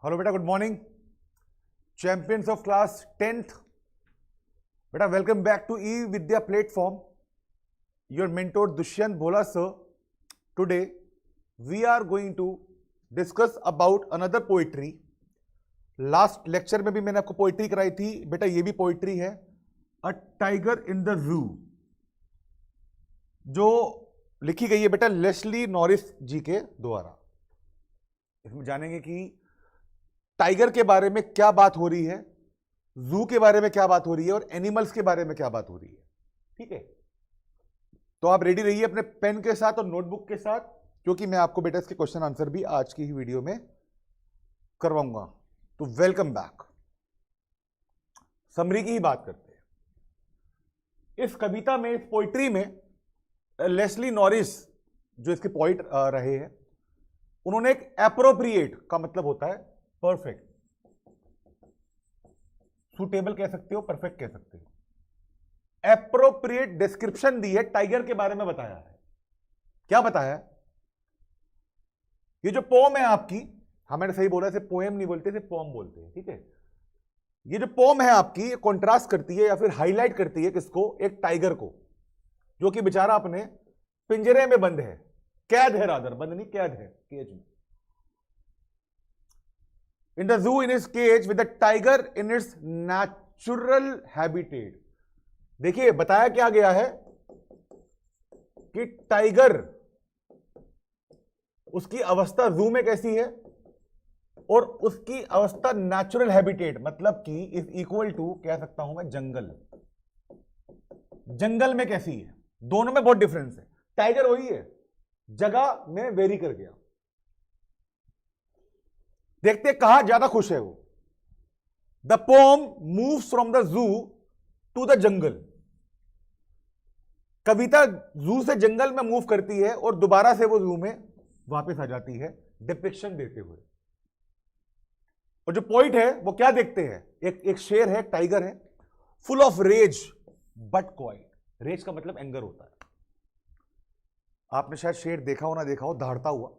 Hello बेटा, good morning. Champions of class 10th बेटा, welcome back to e Vidya platform. Your mentor Dushyant Bhola sir. Today we are going to discuss about another poetry. Last lecture में भी मैंने आपको poetry कराई थी बेटा, ये भी पोइट्री है, a tiger in the zoo, जो लिखी गई है बेटा लेस्ली नॉरिस जी के द्वारा। इसमें जानेंगे कि टाइगर के बारे में क्या बात हो रही है, जू के बारे में क्या बात हो रही है और एनिमल्स के बारे में क्या बात हो रही है। ठीक है, तो आप रेडी रहिए अपने पेन के साथ और नोटबुक के साथ, क्योंकि मैं आपको बेटा इसके क्वेश्चन आंसर भी आज की ही वीडियो में करवाऊंगा। तो वेलकम बैक। समरी की ही बात करते हैं। इस कविता में, इस पोइट्री में लेस्ली नॉरिस जो इसके पोइट रहे हैं, उन्होंने एक एप्रोप्रिएट का मतलब होता है परफेक्ट, सुटेबल कह सकते हो, परफेक्ट कह सकते हो, एप्रोप्रिएट डिस्क्रिप्शन दी है, टाइगर के बारे में बताया है। क्या बताया है? ये जो पोम है आपकी, मैंने सही बोला, इसे पोएम नहीं बोलते, इसे पोम बोलते हैं। ठीक है, ये जो पोम है आपकी, ये कॉन्ट्रास्ट करती है या फिर हाईलाइट करती है किसको? एक टाइगर को, जो कि बेचारा अपने पिंजरे में बंद है, कैद है, रादर बंद नहीं, कैद है केज में। In the zoo, in its cage, with the tiger in its natural habitat. देखिए बताया क्या गया है कि टाइगर, उसकी अवस्था जू में कैसी है और उसकी अवस्था नेचुरल हैबिटेट, मतलब कि इज इक्वल टू, कह सकता हूं मैं, जंगल। जंगल में कैसी है? दोनों में बहुत डिफरेंस है। टाइगर वही है, जगह में वेरी कर गया। देखते कहां ज्यादा खुश है वो। The poem moves from the zoo to the jungle. कविता जू से जंगल में मूव करती है और दोबारा से वो जू में वापस आ जाती है, डिपिक्शन देते हुए। और जो पॉइंट है वो क्या देखते हैं? एक शेर है, टाइगर है, full of rage but quiet. Rage का मतलब एंगर होता है। आपने शायद शेर देखा हो ना देखा हो, दहाड़ता हुआ,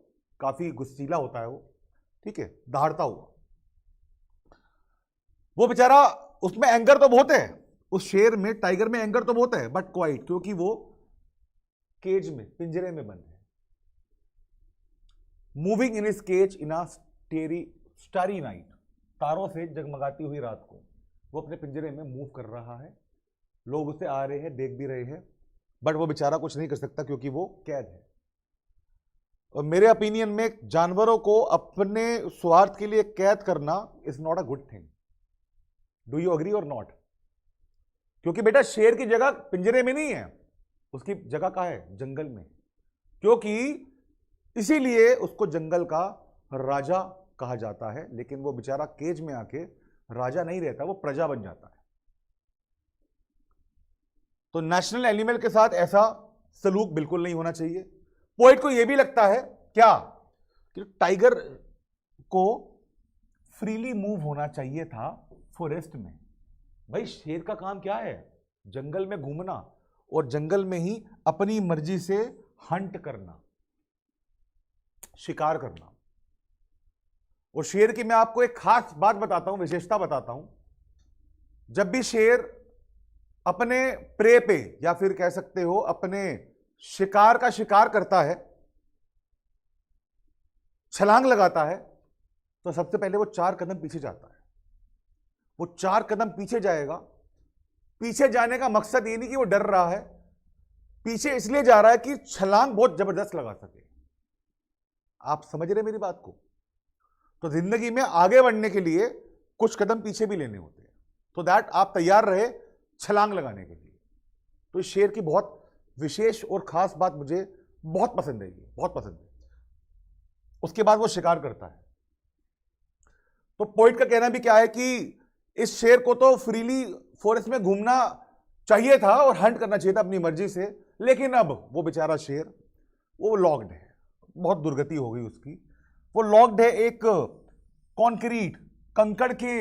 काफी गुस्सीला होता है वो। ठीक है, दहाड़ता हुआ वो बेचारा, उसमें एंगर तो बहुत है, उस शेर में, टाइगर में एंगर तो बहुत है, बट क्वाइट, क्योंकि वो केज में, पिंजरे में बंद है। Moving in his cage in a starry night. तारों से जगमगाती हुई रात को वो अपने पिंजरे में मूव कर रहा है। लोग उसे आ रहे हैं, देख भी रहे हैं, बट वो बेचारा कुछ नहीं कर सकता क्योंकि वो कैद है। और मेरे ओपिनियन में जानवरों को अपने स्वार्थ के लिए कैद करना is not a good thing. Do you agree और नॉट? क्योंकि बेटा शेर की जगह पिंजरे में नहीं है, उसकी जगह कहां है? जंगल में। क्योंकि इसीलिए उसको जंगल का राजा कहा जाता है। लेकिन वो बेचारा केज में आके राजा नहीं रहता, वो प्रजा बन जाता है। तो नेशनल एनिमल के साथ ऐसा सलूक बिल्कुल नहीं होना चाहिए। पोइट को यह भी लगता है क्या कि टाइगर को फ्रीली मूव होना चाहिए था फॉरेस्ट में। भाई शेर का काम क्या है? जंगल में घूमना और जंगल में ही अपनी मर्जी से हंट करना, शिकार करना। और शेर की मैं आपको एक खास बात बताता हूं, विशेषता बताता हूं। जब भी शेर अपने प्रे पे, या फिर कह सकते हो अपने शिकार का शिकार करता है, छलांग लगाता है, तो सबसे पहले वो 4 कदम पीछे जाता है। वो 4 कदम पीछे जाएगा। पीछे जाने का मकसद ये नहीं कि वो डर रहा है, पीछे इसलिए जा रहा है कि छलांग बहुत जबरदस्त लगा सके। आप समझ रहे मेरी बात को? तो जिंदगी में आगे बढ़ने के लिए कुछ कदम पीछे भी लेने होते हैं, तो दैट आप तैयार रहे छलांग लगाने के लिए। तो इस शेर की बहुत विशेष और खास बात मुझे बहुत पसंद है, ये बहुत पसंद है। उसके बाद वो शिकार करता है। तो पोइट का कहना भी क्या है कि इस शेर को तो फ्रीली फॉरेस्ट में घूमना चाहिए था और हंट करना चाहिए था अपनी मर्जी से, लेकिन अब वो बेचारा शेर, वो लॉक्ड है, बहुत दुर्गति हो गई उसकी। वो लॉक्ड है एक कॉन्क्रीट, कंकड़ के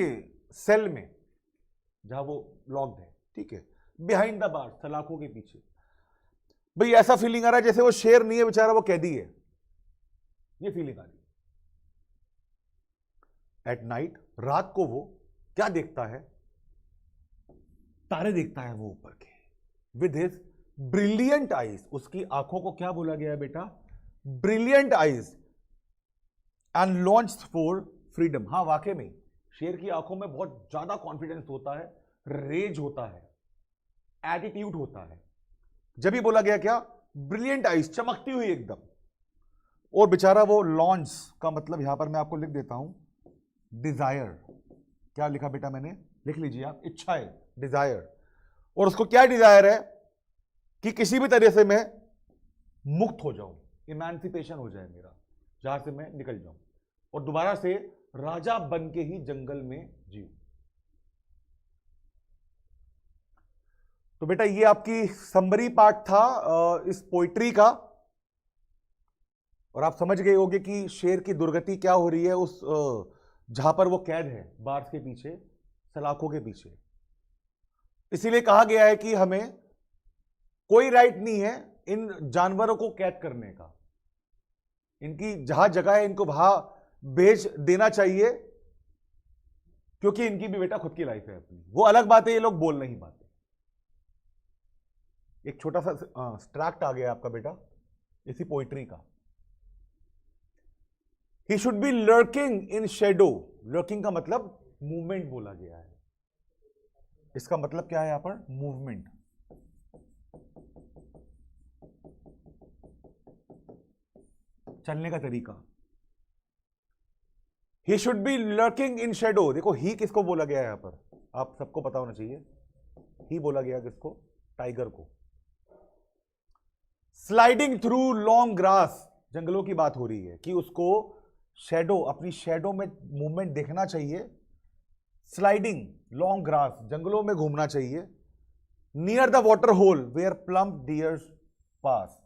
सेल में, जहां वो लॉक्ड है। ठीक है, बिहाइंड द बार, सलाखों के पीछे। भाई ऐसा फीलिंग आ रहा है जैसे वो शेर नहीं है बेचारा, वो कैदी है, ये फीलिंग आ रही है। एट नाइट, रात को वो क्या देखता है? तारे देखता है वो ऊपर के, विद हिज ब्रिलियंट आईज। उसकी आंखों को क्या बोला गया है बेटा? Brilliant eyes. And launch for freedom. हाँ, वाकई में शेर की आंखों में बहुत ज्यादा कॉन्फिडेंस होता है, रेज होता है, एटीट्यूड होता है। जब ही बोला गया क्या? ब्रिलियंट आईज, चमकती हुई एकदम। और बेचारा वो लॉन्च का मतलब यहां पर मैं आपको लिख देता हूं, डिजायर। क्या लिखा बेटा मैंने? लिख लीजिए आप, इच्छा है, डिजायर। और उसको क्या डिजायर है? कि किसी भी तरह से मैं मुक्त हो जाऊं, इमेंसिपेशन हो जाए मेरा, जहां से मैं निकल जाऊं और दोबारा से राजा बन के ही जंगल में जीऊं। तो बेटा ये आपकी समरी पार्ट था इस पोइट्री का, और आप समझ गए होंगे कि शेर की दुर्गति क्या हो रही है उस जहां पर वो कैद है बार्स के पीछे, सलाखों के पीछे। इसीलिए कहा गया है कि हमें कोई राइट नहीं है इन जानवरों को कैद करने का। इनकी जहां जगह है इनको वहां भेज देना चाहिए, क्योंकि इनकी भी बेटा खुद की लाइफ है अपनी। वो अलग बात है, ये लोग बोल नहीं पाते। एक छोटा सा स्ट्रैक्ट आ गया आपका बेटा इसी पोइट्री का। He should be lurking in shadow। Lurking का मतलब मूवमेंट बोला गया है। इसका मतलब क्या है यहां पर? मूवमेंट। चलने का तरीका। He should be lurking in shadow। देखो ही किसको बोला गया है यहां पर? आप सबको पता होना चाहिए। ही बोला गया किसको? टाइगर को। स्लाइडिंग थ्रू लॉन्ग ग्रास, जंगलों की बात हो रही है कि उसको शैडो, अपनी शैडो में मूवमेंट देखना चाहिए। स्लाइडिंग लॉन्ग ग्रास, जंगलों में घूमना चाहिए। Near the water hole where plump deers pass,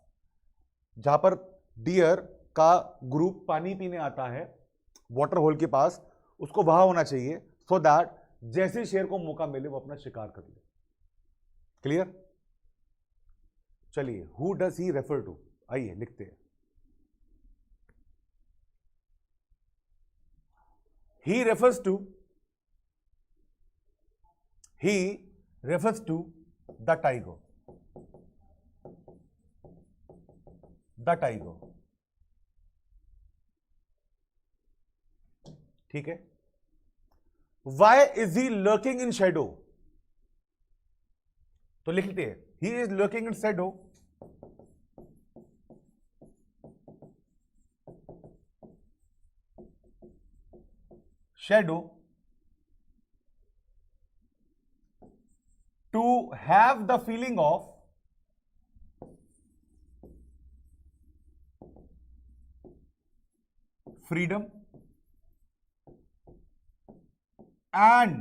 जहां पर डियर का ग्रुप पानी पीने आता है वाटर होल के पास, उसको वहां होना चाहिए, सो दैट जैसे शेर को मौका मिले वो अपना शिकार कर ले। क्लियर? चलिए, who does he refer to, आइए लिखते हैं। He refers to the tiger। The tiger, ठीक है। Why is he lurking in shadow? तो लिखते हैं, he is lurking in shadow to have the feeling of freedom and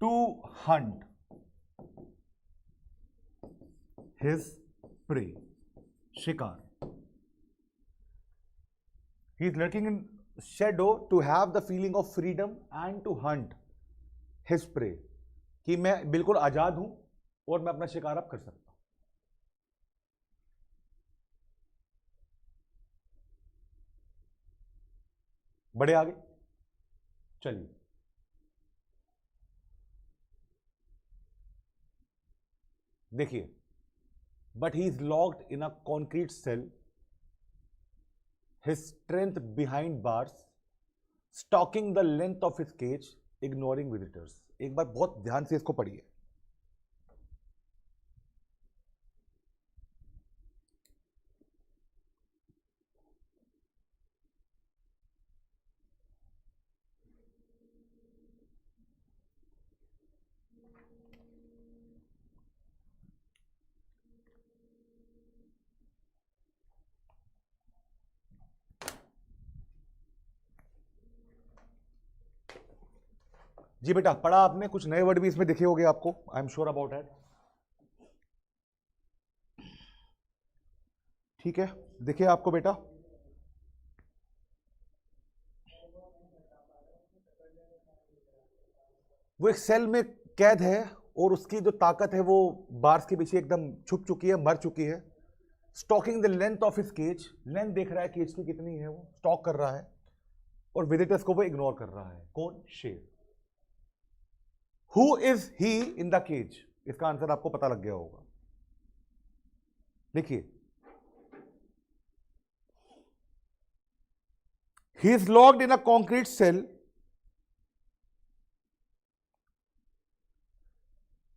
to hunt his prey, शिकार। He is lurking in shadow to have the feeling of freedom and to hunt his prey, कि मैं बिल्कुल आजाद हूं और मैं अपना शिकार अब कर सकता हूं। बड़े आगे चलिए, देखिए, but he is locked in a concrete cell, his strength behind bars, stalking the length of his cage, ignoring visitors। एक बार बहुत ध्यान से इसको पढ़िए। जी बेटा, पढ़ा आपने? कुछ नए वर्ड भी इसमें दिखे होंगे आपको, I am sure about it. ठीक है, दिखे आपको बेटा? वो एक सेल में कैद है और उसकी जो ताकत है वो बार्स के पीछे एकदम छुप चुकी है, मर चुकी है। Stalking the length of his cage, length देख रहा है केज की कितनी है, वो स्टॉक कर रहा है। और विजिटर्स को वो इग्नोर कर रहा है। कौन? शेर। Who is he in the cage? इसका आंसर आपको पता लग गया होगा। देखिए, he is locked in a concrete cell,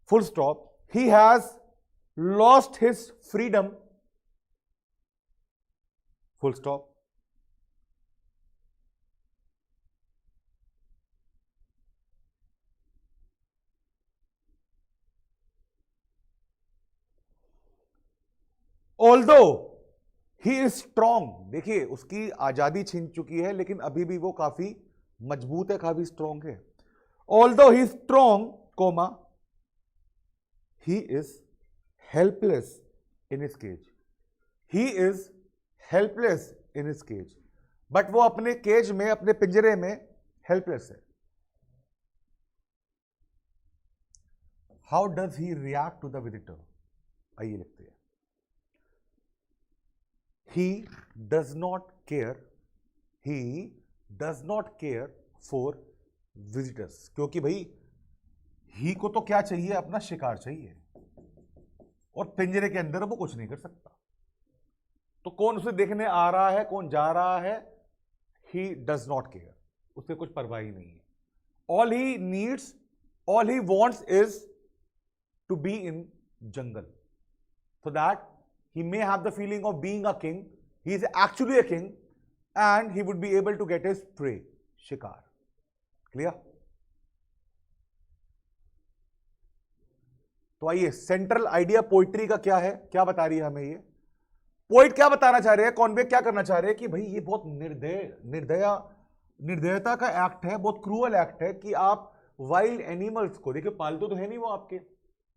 full stop. He has lost his freedom, full stop. Although he is strong, देखिए उसकी आजादी छीन चुकी है लेकिन अभी भी वो काफी मजबूत है, काफी स्ट्रॉन्ग है। Although he strong comma he is helpless in his cage, he is helpless in his cage, but वो अपने केज में, अपने पिंजरे में हेल्पलेस है। How does he react to the visitor? आइए लिखते हैं। He does not care, he does not care for visitors, क्योंकि भाई ही को तो क्या चाहिए? अपना शिकार चाहिए, और पिंजरे के अंदर वो कुछ नहीं कर सकता। तो कौन उसे देखने आ रहा है, कौन जा रहा है? he does not care, उसे कुछ परवाह ही नहीं है। all he needs, all he wants is to be in jungle, so that he may have the feeling of being a king. He is actually a king and he would be able to get his prey, शिकार। Clear? तो आइए, central idea poetry का क्या है, क्या बता रही है हमें ये पोइट? क्या बताना चाह रहे हैं, कॉन्वे क्या करना चाह रहे हैं कि भाई ये बहुत निर्दयता का एक्ट है, बहुत क्रूअल एक्ट है कि आप वाइल्ड एनिमल्स को, देखिए पालतू तो है नहीं वो आपके,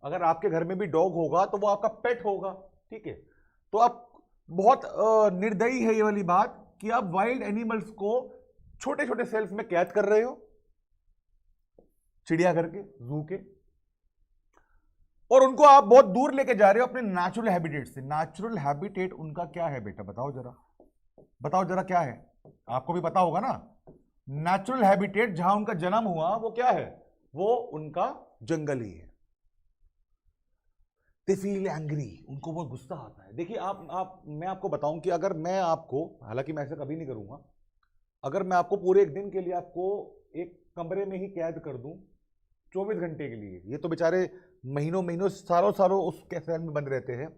अगर आपके घर में भी डॉग होगा तो वो आपका पेट होगा, ठीक है? तो आप बहुत निर्दयी है ये वाली बात कि आप वाइल्ड एनिमल्स को छोटे छोटे सेल्स में कैद कर रहे हो, चिड़ियाघर के, जू के, और उनको आप बहुत दूर लेके जा रहे हो अपने नेचुरल हैबिटेट से। नेचुरल हैबिटेट उनका क्या है बेटा? बताओ जरा, बताओ जरा क्या है? आपको भी पता होगा ना। नेचुरल हैबिटेट जहां उनका जन्म हुआ वो क्या है? वो उनका जंगल ही है। They feel angry, उनको बहुत गुस्सा आता है। देखिए मैं आपको बताऊं कि अगर मैं आपको, हालांकि मैं ऐसा कभी नहीं करूंगा, अगर मैं आपको पूरे एक दिन के लिए आपको एक कमरे में ही कैद कर दूं 24 घंटे के लिए, ये तो बेचारे महीनों महीनों सालों सालों उस सेल में बंद रहते हैं,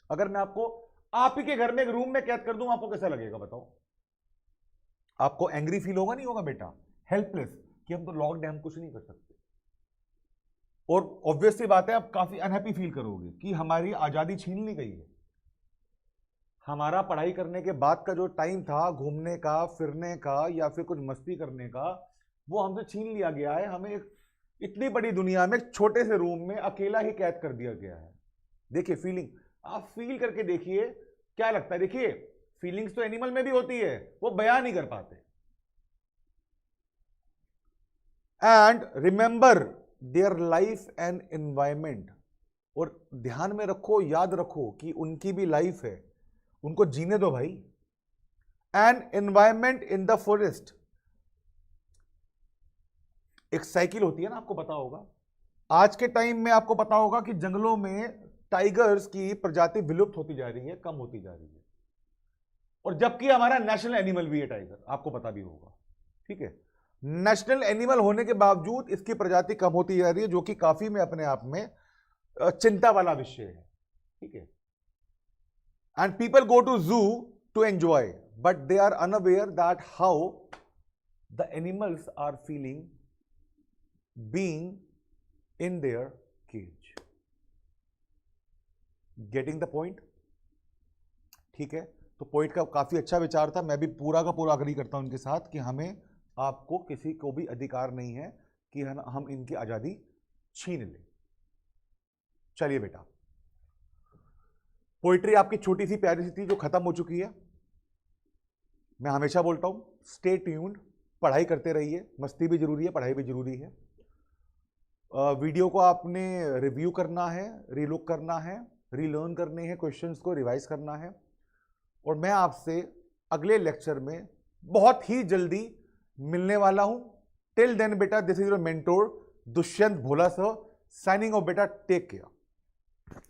अगर मैं आपको आप ही के घर में एक रूम में कैद कर दूं, आपको कैसा लगेगा बताओ? आपको एंग्री फील होगा, नहीं होगा बेटा? हेल्पलेस, कि हम तो लॉक्ड हैं, हम कुछ नहीं कर सकते। और ऑब्वियसली बात है, आप काफी अनहैप्पी फील करोगे कि हमारी आजादी छीन ली गई है। हमारा पढ़ाई करने के बाद का जो टाइम था, घूमने का, फिरने का, या फिर कुछ मस्ती करने का, वो हमसे छीन लिया गया है। हमें एक इतनी बड़ी दुनिया में एक छोटे से रूम में अकेला ही कैद कर दिया गया है। देखिए फीलिंग, आप फील करके देखिए क्या लगता है। देखिए फीलिंग्स तो एनिमल में भी होती है, वो बयान नहीं कर पाते। And remember their life and environment, और ध्यान में रखो, याद रखो कि उनकी भी लाइफ है, उनको जीने दो भाई। And environment in the forest, एक साइकिल होती है ना, आपको पता होगा। आज के टाइम में आपको पता होगा कि जंगलों में टाइगर्स की प्रजाति विलुप्त होती जा रही है, कम होती जा रही है, और जबकि हमारा नेशनल एनिमल भी है टाइगर, आपको पता भी होगा, ठीक है। नेशनल एनिमल होने के बावजूद इसकी प्रजाति कम होती जा रही है, जो कि काफी में अपने आप में चिंता वाला विषय है, ठीक है। And people go to zoo to enjoy, but they are unaware that how the animals are feeling being in their cage. Getting the point, ठीक है। तो पॉइंट का काफी अच्छा विचार था, मैं भी पूरा का पूरा अग्री करता हूं उनके साथ कि हमें, आपको किसी को भी अधिकार नहीं है कि हम इनकी आजादी छीन लें। चलिए बेटा, पोइट्री आपकी छोटी सी प्यारी सी थी जो खत्म हो चुकी है। मैं हमेशा बोलता हूं स्टे ट्यून्ड, पढ़ाई करते रहिए, मस्ती भी जरूरी है, पढ़ाई भी जरूरी है। वीडियो को आपने रिव्यू करना है, रीलुक करना है, रीलर्न करने हैं, क्वेश्चंस को रिवाइज करना है, और मैं आपसे अगले लेक्चर में बहुत ही जल्दी मिलने वाला हूं। टिल देन बेटा, this is your mentor Dushyant Bhola sir, signing off बेटा, टेक केयर।